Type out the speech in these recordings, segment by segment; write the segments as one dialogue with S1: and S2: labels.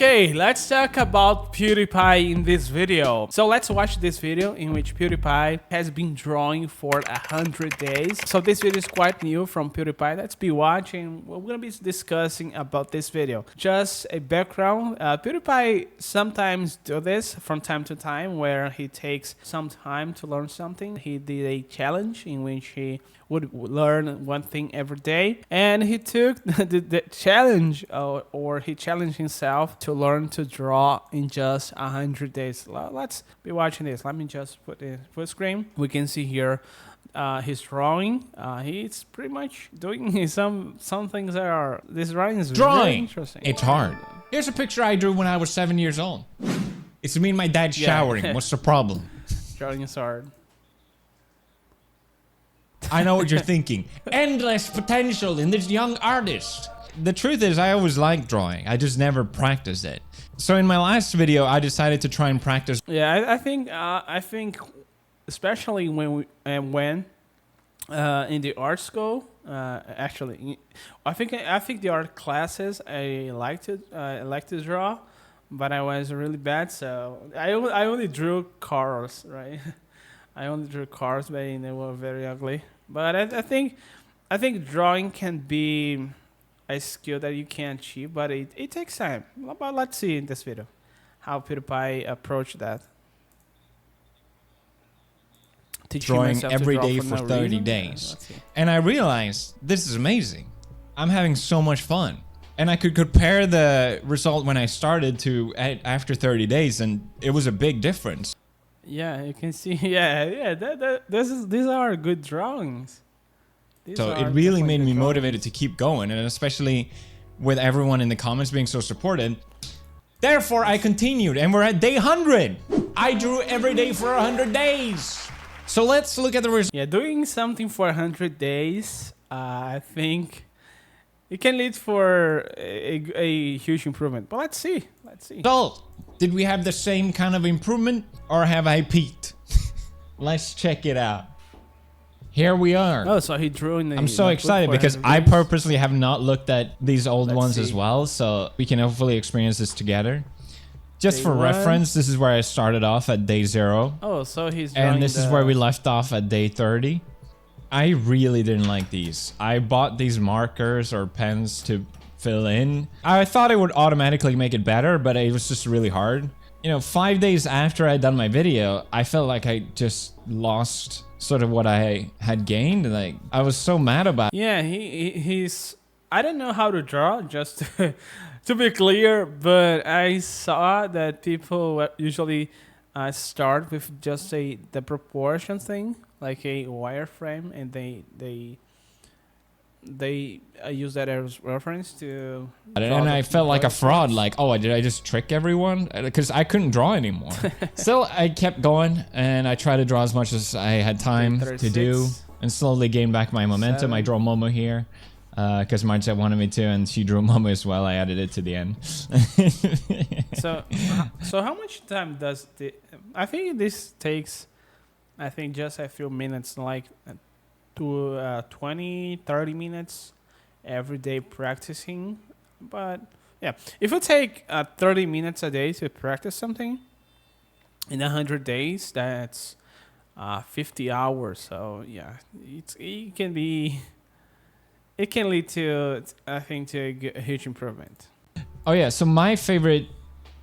S1: Okay, let's talk about PewDiePie in this video. So let's watch this video in which PewDiePie has been drawing for 100 days. So this video is quite new from PewDiePie. Let's be watching. We're gonna be discussing about this video. Just a background, PewDiePie sometimes do this from time to time where he takes some time to learn something. He did a challenge in which he would learn one thing every day, and he took the challenge or he challenged himself to learn to draw in just 100 days. Let's be watching this. Let me just put it full screen. We can see here his drawing. He's pretty much doing some things that are, this drawing is very interesting.
S2: It's hard. Here's a picture I drew when I was 7 years old. It's me and my dad showering. Yeah. What's the problem?
S1: Drawing is hard.
S2: I know what you're thinking. Endless potential in this young artist. The truth is, I always liked drawing. I just never practiced it. So in my last video, I decided to try and practice.
S1: Yeah, I think, especially when in the art school, actually, I think the art classes I like to draw, but I was really bad. So I only drew cars, right? I only drew cars, but they were very ugly. But I think drawing can be a skill that you can achieve, but it takes time. But let's see in this video how PewDiePie approached that.
S2: Drawing every day for 30 days. And I realized this is amazing. I'm having so much fun. And I could compare the result when I started to after 30 days, and it was a big difference.
S1: Yeah, you can see. Yeah. These are good drawings.
S2: So it really made me motivated to keep going, and especially with everyone in the comments being so supportive. Therefore, I continued, and we're at day 100. I drew every day for 100 days. So let's look at the results.
S1: Yeah, doing something for 100 days, I think it can lead for a huge improvement. But let's see.
S2: So, did we have the same kind of improvement, or have I peaked? Let's check it out. Here we are.
S1: Oh, so he drew in the...
S2: I'm so excited because I purposely have not looked at these old ones as well, so we can hopefully experience this together. Just for reference, this is where I started off at day 0.
S1: Oh, so he's drawing
S2: and this is where we left off at day 30. I really didn't like these. I bought these markers or pens to fill in. I thought it would automatically make it better, but it was just really hard. You know, 5 days after I'd done my video, I felt like I just lost sort of what I had gained. Like, I was so mad about it.
S1: Yeah, he's... I don't know how to draw, just to be clear, but I saw that people usually start with just the proportion thing, like a wireframe, and they use that as reference to...
S2: And I felt like a fraud, like, oh, did I just trick everyone? Because I couldn't draw anymore. Still, I kept going, and I tried to draw as much as I had time to do, and slowly gain back my momentum.
S1: 7. I
S2: draw Momo here, because Marcia wanted me to, and she drew Momo as well. I added it to the end.
S1: So how much time does the... I think this takes, just a few minutes, like... to 20-30 minutes every day practicing. But yeah, if you take 30 minutes a day to practice something in 100 days, that's 50 hours. So yeah, it can lead to, I think, to a huge improvement.
S2: Oh yeah, so my favorite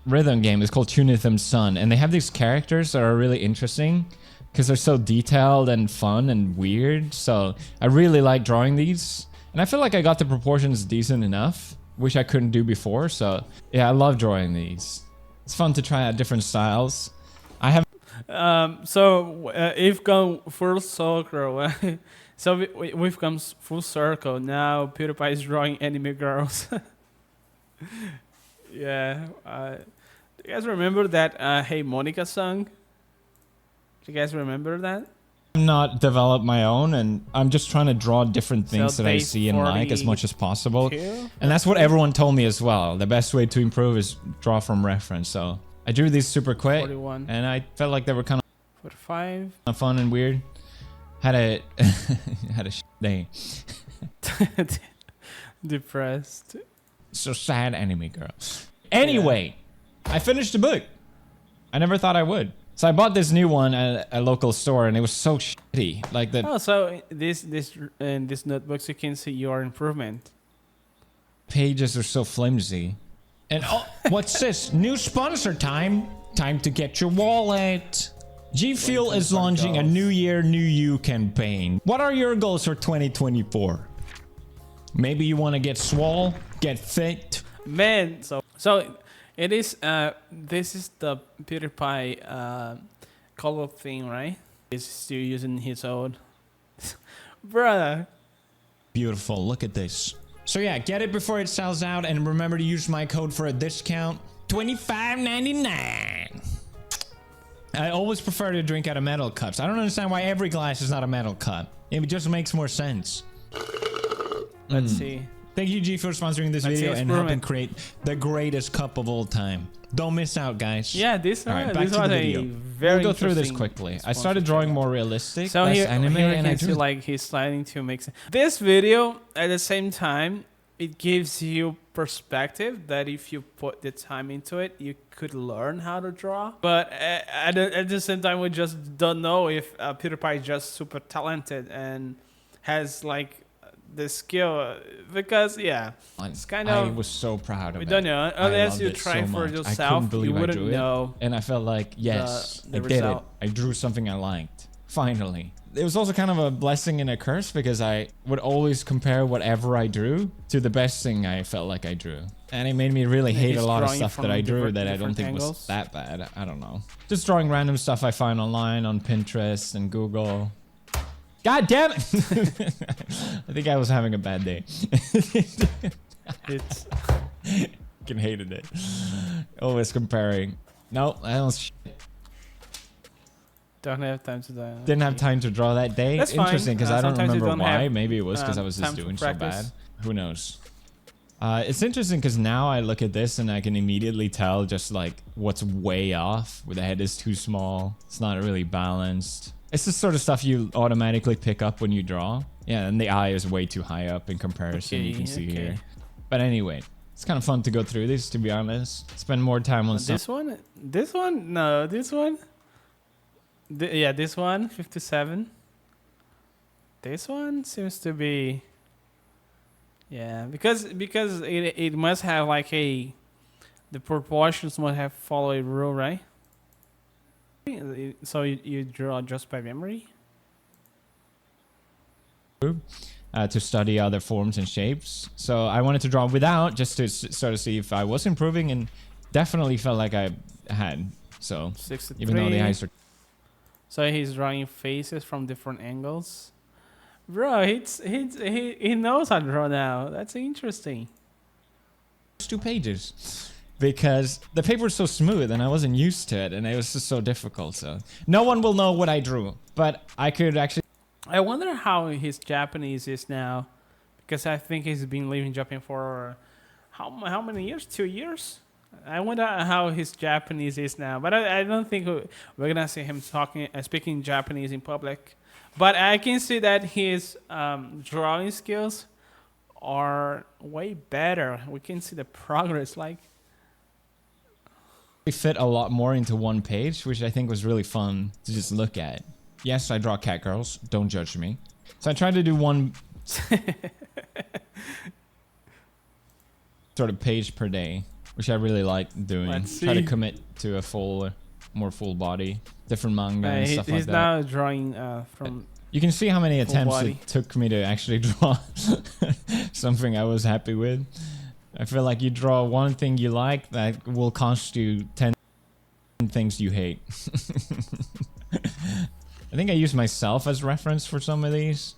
S2: rhythm game is called Tunithum Sun, and they have these characters that are really interesting because they're so detailed and fun and weird. So I really like drawing these. And I feel like I got the proportions decent enough, which I couldn't do before. So yeah, I love drawing these. It's fun to try out different styles. I have...
S1: We've gone full circle. So we've come full circle. Now PewDiePie is drawing anime girls. Yeah. Do you guys remember that Hey Monica song? Do you guys remember that?
S2: I'm not developed my own, and I'm just trying to draw different things that I see and like as much as possible. And that's what everyone told me as well. The best way to improve is draw from reference. So I drew these super quick,
S1: 41.
S2: And I felt like they were kind of
S1: 45.
S2: Fun and weird. Had a day.
S1: Depressed.
S2: So sad, anime girl. Anyway, I finished the book. I never thought I would. So I bought this new one at a local store, and it was so shitty. Like the
S1: Oh, so in these notebooks, you can see your improvement.
S2: pages are so flimsy. And oh, what's this? New sponsor time. Time to get your wallet. G Fuel is launching a New Year, New You campaign. What are your goals for 2024? Maybe you want to get swole, get fit.
S1: Man, so it is. This is the PewDiePie color thing, right? He's still using his own, bruh.
S2: Beautiful. Look at this. So yeah, get it before it sells out, and remember to use my code for a discount. $25.99. I always prefer to drink out of metal cups. I don't understand why every glass is not a metal cup. It just makes more sense.
S1: Let's see.
S2: Thank you, G, for sponsoring this video and helping create the greatest cup of all time. Don't miss out, guys.
S1: Yeah, this
S2: All right,
S1: this
S2: back to
S1: was
S2: the
S1: a
S2: video.
S1: very
S2: We'll go through this
S1: interesting
S2: quickly. I started drawing more realistic,
S1: So
S2: less
S1: here,
S2: anime,
S1: here
S2: and I
S1: you can see
S2: drew
S1: like he's sliding to make sense. This video, at the same time, it gives you perspective that if you put the time into it, you could learn how to draw. But at the same time, we just don't know if PewDiePie is just super talented and has like the skill. Because yeah, it's kind of.
S2: I was so proud of it.
S1: We don't know unless you try
S2: so
S1: for
S2: much.
S1: yourself. You wouldn't know.
S2: And I felt like, yes,
S1: the
S2: I did
S1: result.
S2: it. I drew something I liked. Finally. It was also kind of a blessing and a curse because I would always compare whatever I drew to the best thing I felt like I drew. And it made me really hate a lot of stuff that I drew that I don't think was that bad. I don't know. Just drawing random stuff I find online on Pinterest and Google. God damn it! I think I was having a bad day.
S1: It's
S2: Fucking hated it. Always comparing. No, that was
S1: don't have time to do.
S2: didn't have time to draw that day.
S1: That's fine.
S2: Interesting, because I don't
S1: Sometimes you
S2: remember
S1: don't
S2: why.
S1: have,
S2: Maybe it was because I was just
S1: time for
S2: doing so bad.
S1: practice.
S2: Who knows? It's interesting because now I look at this and I can immediately tell just like what's way off. Where the head is too small. It's not really balanced. It's the sort of stuff you automatically pick up when you draw. Yeah, and the eye is way too high up in comparison. You can see here. But anyway, it's kind of fun to go through these, to be honest. Spend more time on
S1: This one, no, this one. Yeah, this one, 57. This one seems to be, yeah, because it must have like the proportions must have followed a rule, right? So you draw just by memory.
S2: To study other forms and shapes. So I wanted to draw without just to sort of see if I was improving, and definitely felt like I had. So
S1: 63.
S2: even though the eyes are
S1: So he's drawing faces from different angles. Bro, he knows how to draw now. That's interesting.
S2: 2 pages because the paper was so smooth and I wasn't used to it, and it was just so difficult. So no one will know what I drew, but I could actually.
S1: I wonder how his Japanese is now, because I think he's been living in Japan for how many years? 2 years. I wonder how his Japanese is now, but I don't think we're gonna see him speaking Japanese in public. But I can see that his drawing skills are way better. We can see the progress. Like,
S2: fit a lot more into one page, which I think was really fun to just look at. Yes, I draw cat girls. Don't judge me. So I tried to do one sort of page per day, which I really like doing. Try to commit to a more full body, different manga and stuff like that.
S1: He's now drawing from.
S2: You can see how many attempts
S1: body.
S2: it took me to actually draw something I was happy with. I feel like you draw one thing you like that will cost you 10 things you hate. I think I used myself as reference for some of these.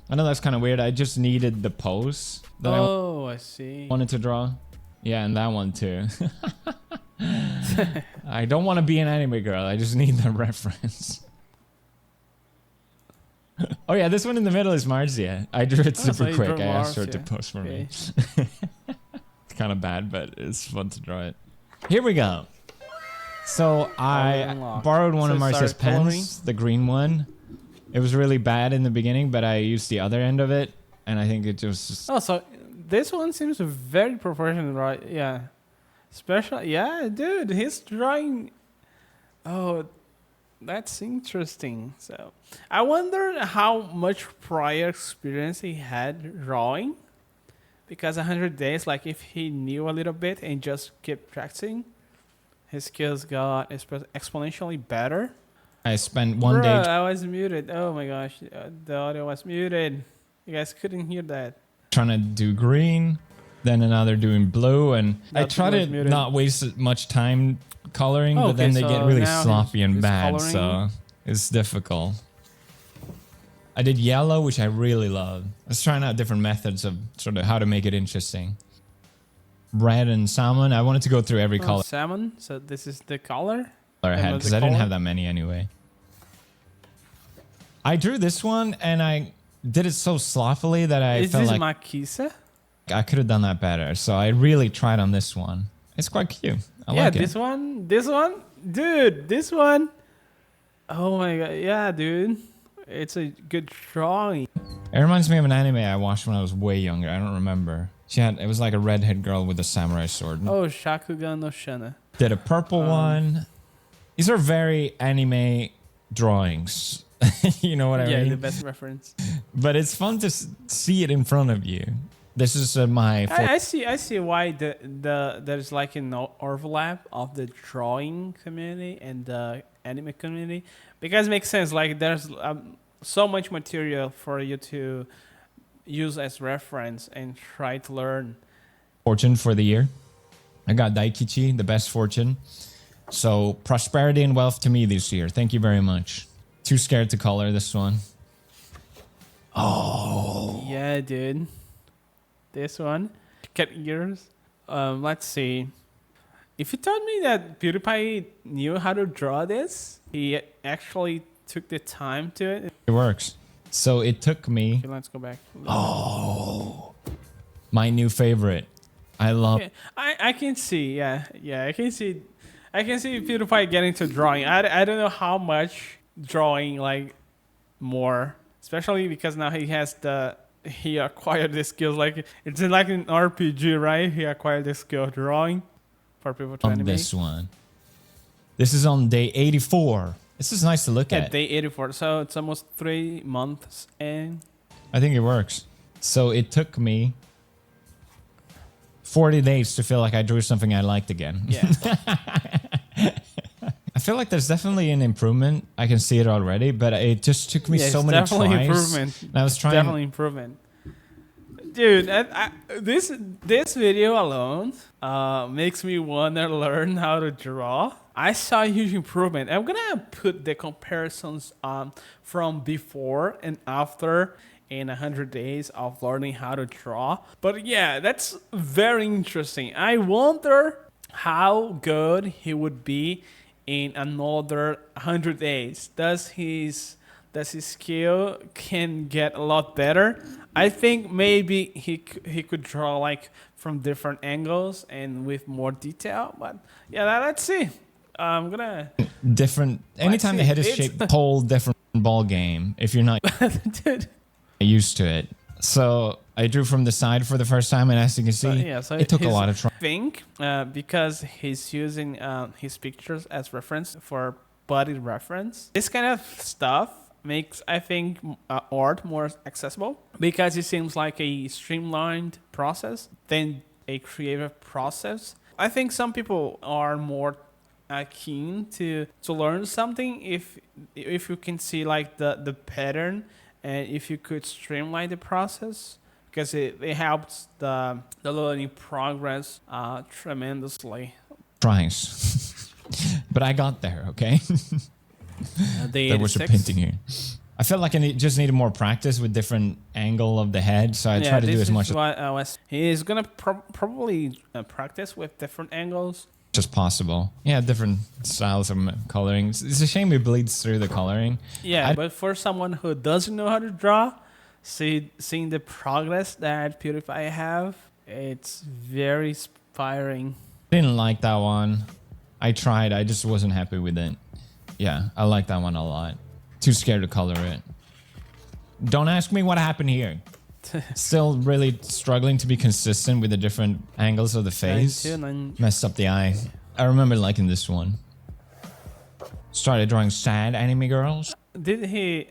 S2: I know that's kind of weird. I just needed the pose that
S1: I see.
S2: wanted to draw. Yeah, and that one too. I don't want to be an anime girl. I just need the reference. Oh yeah, this one in the middle is Marzia. I drew it super
S1: so
S2: quick. I asked her to post for me.
S1: It's
S2: It's kind of bad, but it's fun to draw it. Here we go. So I borrowed one of Marcia's pens, the green one. It was really bad in the beginning, but I used the other end of it, and I think it was just...
S1: Oh, so this one seems very proportional, right? Yeah. Special, yeah, dude. He's drawing. Oh, that's interesting. So, I wonder how much prior experience he had drawing. Because 100 days, like if he knew a little bit and just kept practicing, his skills got exponentially better.
S2: I spent one
S1: Bro,
S2: day
S1: I was muted. Oh my gosh, the audio was muted. You guys couldn't hear that.
S2: trying to do green, then another doing blue, and I
S1: That
S2: try
S1: was
S2: to
S1: muted.
S2: not waste much time coloring,
S1: Oh,
S2: but then
S1: okay,
S2: they get
S1: so
S2: really
S1: now
S2: sloppy and
S1: he's
S2: bad,
S1: coloring.
S2: so it's difficult. I did yellow, which I really love. I was trying out different methods of sort of how to make it interesting. Red and salmon, I wanted to go through every color
S1: Salmon. So this is the color.
S2: I had,
S1: was
S2: because
S1: the
S2: I didn't
S1: color?
S2: have that many anyway. I drew this one, and I did it so sloppily that I
S1: Is
S2: felt
S1: this
S2: like
S1: Makisa?
S2: I could have done that better. So I really tried on this one. It's quite cute. I
S1: Yeah,
S2: like
S1: this
S2: it.
S1: one. This one, dude. This one. Oh my god. Yeah, dude. It's a good drawing.
S2: It reminds me of an anime I watched when I was way younger. I don't remember. It was like a redhead girl with a samurai sword.
S1: Oh, Shakugan no Shana.
S2: Did a purple one. These are very anime drawings. You know what I
S1: Yeah,
S2: mean?
S1: the best reference.
S2: But it's fun to see it in front of you. This is my
S1: I see why there's like an overlap of the drawing community and the anime community, because it makes sense. Like there's so much material for you to use as reference and try to learn.
S2: fortune for the year. I got Daikichi, the best fortune. So prosperity and wealth to me this year. Thank you very much. Too scared to color this one. Oh.
S1: Yeah, dude. This one, cat ears. Let's see. If you told me that PewDiePie knew how to draw this, he actually took the time to it.
S2: It works. So it took me.
S1: Okay, let's go back.
S2: Oh. My new favorite. I love.
S1: Yeah, I can see. Yeah, I can see. I can see PewDiePie getting to drawing. I don't know how much drawing, like more, especially because now he acquired the skills. Like it's like an RPG, right? He acquired the skill of drawing for people to
S2: On
S1: animate.
S2: this one. This is on day 84. This is nice to look
S1: Yeah,
S2: at.
S1: day 84. So it's almost 3 months and
S2: I think it works. So it took me 40 days to feel like I drew something I liked again.
S1: yeah.
S2: I feel like there's definitely an improvement. I can see it already, but it just took me
S1: Yeah,
S2: so
S1: it's
S2: many
S1: definitely
S2: tries.
S1: improvement.
S2: And I was trying.
S1: Definitely improvement. Dude, this video alone makes me want to learn how to draw. I saw a huge improvement. I'm gonna put the comparisons from before and after in 100 days of learning how to draw. But yeah, that's very interesting. I wonder how good he would be in another 100 days. Does his skill can get a lot better? I think maybe he could draw like from different angles and with more detail. But yeah, let's see. I'm gonna
S2: Different. Anytime the
S1: see.
S2: head is
S1: It's-
S2: shaped, whole different ball game. If you're not
S1: Dude.
S2: used to it. So I drew from the side for the first time, and as you can see,
S1: So
S2: it took a lot of trying.
S1: I think because he's using his pictures as reference for body reference, this kind of stuff makes, I think, art more accessible because it seems like a streamlined process than a creative process. I think some people are more keen to learn something if you can see like the pattern and if you could streamline the process, because it helps the learning progress tremendously.
S2: Tries. But I got there, okay? There was a
S1: 86.
S2: painting here. I felt like I just needed more practice with different angle of the head, so I tried to do as much
S1: He's gonna probably practice with different angles.
S2: as possible. Yeah, different styles of coloring. It's a shame it bleeds through the coloring.
S1: Yeah, but for someone who doesn't know how to draw, seeing the progress that PewDiePie have, it's very inspiring.
S2: Didn't like that one. I tried. I just wasn't happy with it. Yeah, I like that one a lot. Too scared to color it. Don't ask me what happened here. Still really struggling to be consistent with the different angles of the face. Messed up the eye. I remember liking this one. Started drawing sad anime girls.
S1: Did he?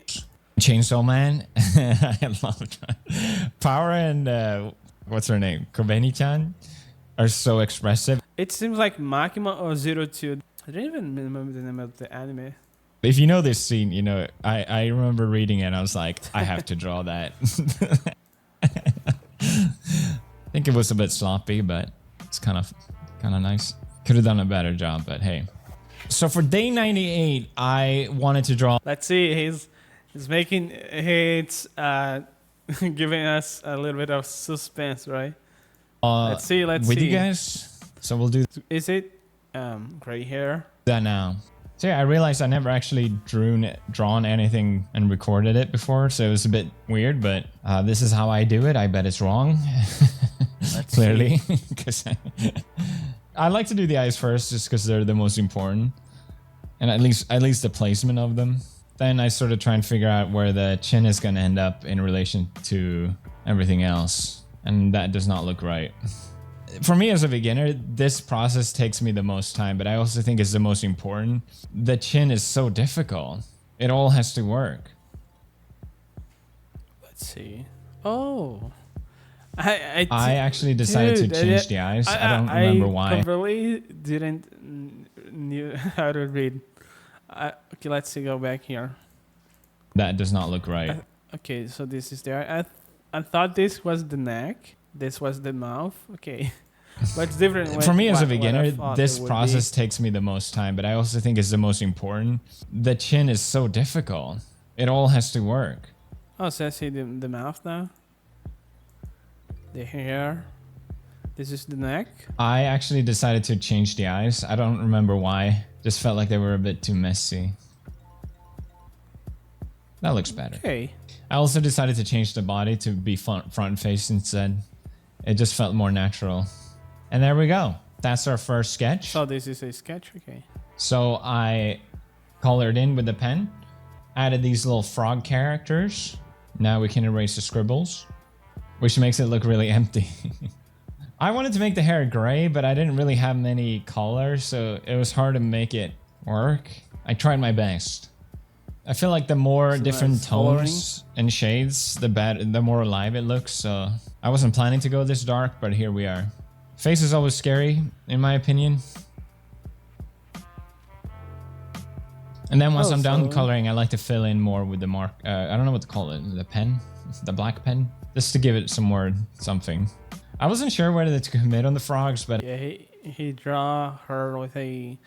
S2: Chainsaw Man. I love that. Power and what's her name? Kobeni-chan are so expressive.
S1: It seems like Makima or 02. I don't even remember the name of the anime.
S2: If you know this scene, you know, I remember reading it and I was like, I have to draw that. I think it was a bit sloppy, but it's kind of nice. Could have done a better job, but hey. So for day 98, I wanted to draw.
S1: Let's see. He's making giving us a little bit of suspense, right? Let's see.
S2: With you guys. So we'll do.
S1: Is it gray hair?
S2: That now. So yeah, I realized I never actually drawn anything and recorded it before, so it was a bit weird, but this is how I do it. I bet it's wrong. Clearly. Because I like to do the eyes first just because they're the most important. And at least the placement of them. Then I sort of try and figure out where the chin is going to end up in relation to everything else. And that does not look right. For me as a beginner, this process takes me the most time, but I also think it's the most important. The chin is so difficult. It all has to work.
S1: Let's see. Oh. I
S2: actually decided to change the eyes. I don't remember why.
S1: I really didn't knew how to read. Okay, let's see. Go back here.
S2: That does not look right.
S1: Okay, so this is there. I thought this was the neck. This was the mouth. Okay. But it's different.
S2: For me as a beginner, this process takes me the most time, but I also think it's the most important. The chin is so difficult. It all has to work.
S1: Oh, so I see the mouth now. The hair. This is the neck.
S2: I actually decided to change the eyes. I don't remember why. Just felt like they were a bit too messy. That looks better.
S1: Okay.
S2: I also decided to change the body to be front face instead. It just felt more natural. And there we go. That's our first sketch.
S1: So this is a sketch, okay.
S2: So I colored in with the pen, added these little frog characters. Now we can erase the scribbles, which makes it look really empty. I wanted to make the hair gray, but I didn't really have many colors, so it was hard to make it work. I tried my best. I feel like the more different tones and shades, the more alive it looks. So I wasn't planning to go this dark, but here we are. Face is always scary, in my opinion. And then once I'm done coloring, I like to fill in more with the mark. I don't know what to call it. The pen, the black pen, just to give it some more something. I wasn't sure whether to commit on the frogs, but
S1: yeah, he draw her with a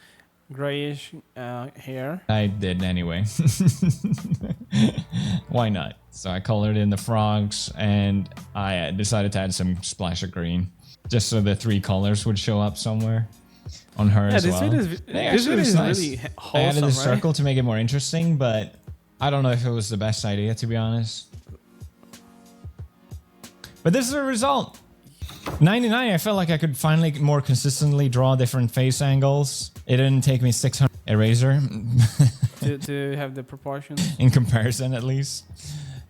S1: grayish hair.
S2: I did anyway. Why not? So I colored in the frogs, and I decided to add some splash of green, just so the three colors would show up somewhere on her as well.
S1: This video is nice. Really wholesome,
S2: I added a
S1: right?
S2: circle to make it more interesting, but I don't know if it was the best idea, to be honest. But this is the result. 99, I felt like I could finally more consistently draw different face angles. It didn't take me 600 eraser
S1: to have the proportions
S2: in comparison, at least.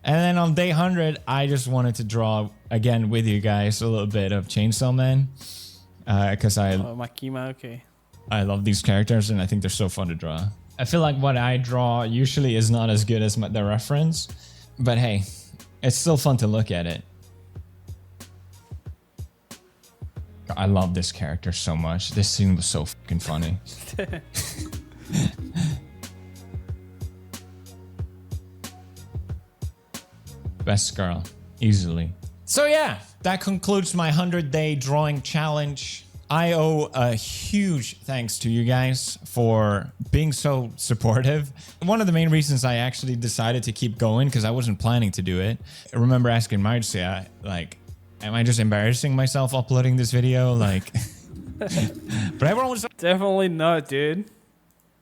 S2: And then on day 100, I just wanted to draw again with you guys a little bit of Chainsaw Man, because
S1: Makima, okay.
S2: I love these characters and I think they're so fun to draw. I feel like what I draw usually is not as good as the reference, but hey, it's still fun to look at it. I love this character so much. This scene was so fucking funny. Best girl, easily. So yeah, that concludes my 100-day drawing challenge. I owe a huge thanks to you guys for being so supportive. One of the main reasons I actually decided to keep going, because I wasn't planning to do it. I remember asking Marcia, like, am I just embarrassing myself uploading this video? Like, but everyone was
S1: definitely not, dude.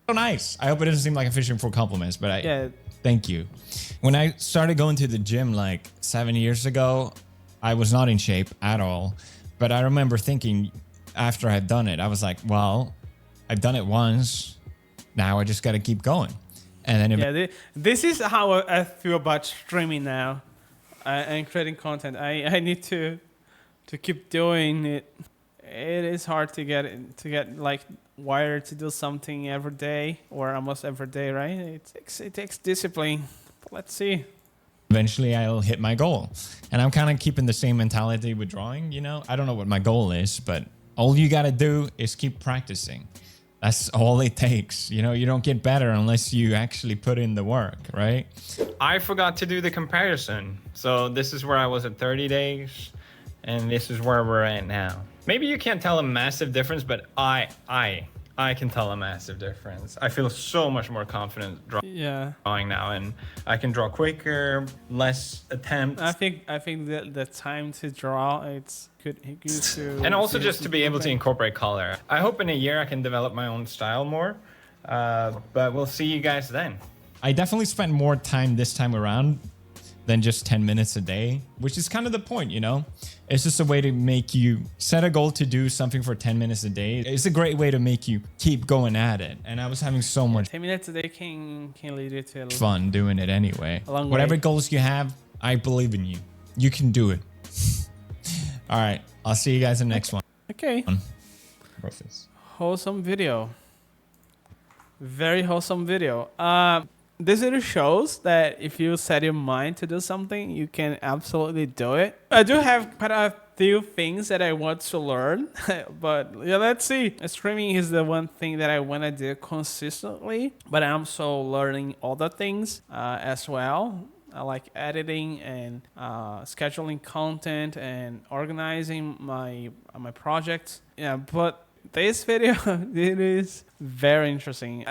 S2: So nice. I hope it doesn't seem like I'm fishing for compliments, but thank you. When I started going to the gym like 7 years ago, I was not in shape at all. But I remember thinking after I'd done it, I was like, well, I've done it once. Now I just got to keep going. And then
S1: this is how I feel about streaming now. and creating content. I need to keep doing it. It is hard to get like wired to do something every day or almost every day, right? It takes discipline. But let's see.
S2: Eventually I'll hit my goal. And I'm kind of keeping the same mentality with drawing, you know? I don't know what my goal is, but all you got to do is keep practicing. That's all it takes. You know, you don't get better unless you actually put in the work, right?
S3: I forgot to do the comparison. So this is where I was at 30 days and this is where we're at now. Maybe you can't tell a massive difference, but I can tell a massive difference. I feel so much more confident drawing now, and I can draw quicker, less attempts.
S1: I think the time to draw it's good to,
S3: and also just to be able to incorporate color. I hope in a year I can develop my own style more, but we'll see you guys then.
S2: I definitely spent more time this time around than just 10 minutes a day, which is kind of the point, you know? It's just a way to make you set a goal to do something for 10 minutes a day. It's a great way to make you keep going at it. And I was having so much
S1: 10 minutes a day can lead you to
S2: fun doing it anyway.
S1: A
S2: Whatever
S1: way.
S2: Goals you have, I believe in you. You can do it. All right, I'll see you guys in the next one.
S1: Okay. Wholesome video. Very wholesome video. This video shows that if you set your mind to do something, you can absolutely do it. I do have quite a few things that I want to learn, but yeah, let's see. Streaming is the one thing that I want to do consistently, but I'm also learning other things as well. I like editing and scheduling content and organizing my projects. Yeah, but this video, it is very interesting.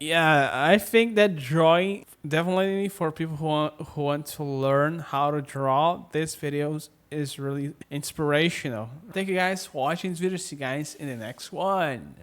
S1: Yeah, I think that drawing, definitely for people who want to learn how to draw, this video is really inspirational. Thank you guys for watching this video. See you guys in the next one.